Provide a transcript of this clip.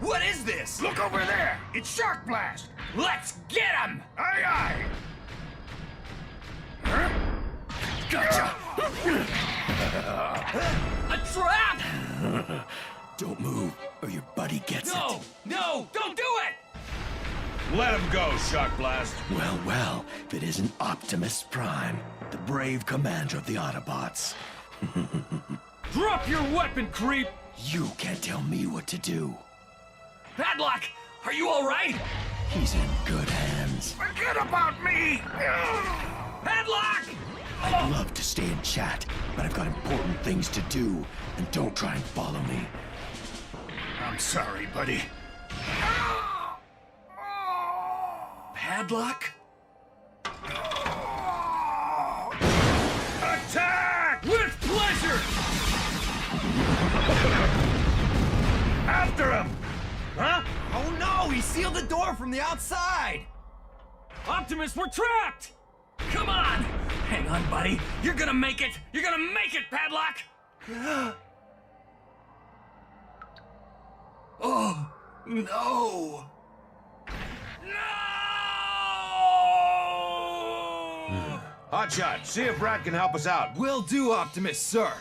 What is this? Look over there! It's Shark Blast! Let's get him! Aye, aye! Huh? Gotcha! A trap! Don't move, or your buddy gets it. No, don't do it! Let him go, Shark Blast. Well, if it isn't Optimus Prime, the brave commander of the Autobots. Drop your weapon, creep! You can't tell me what to do. Padlock, are you all right? He's in good hands. Forget about me! Padlock! I'd love to stay and chat, but I've got important things to do, and don't try and follow me. I'm sorry, buddy. Padlock? Attack! With pleasure! After him! Huh? Oh no, he sealed the door from the outside! Optimus, we're trapped! Come on! Hang on, buddy. You're gonna make it! You're gonna make it, Padlock! Oh, no! No! Hotshot, see if Rat can help us out. Will do, Optimus, sir.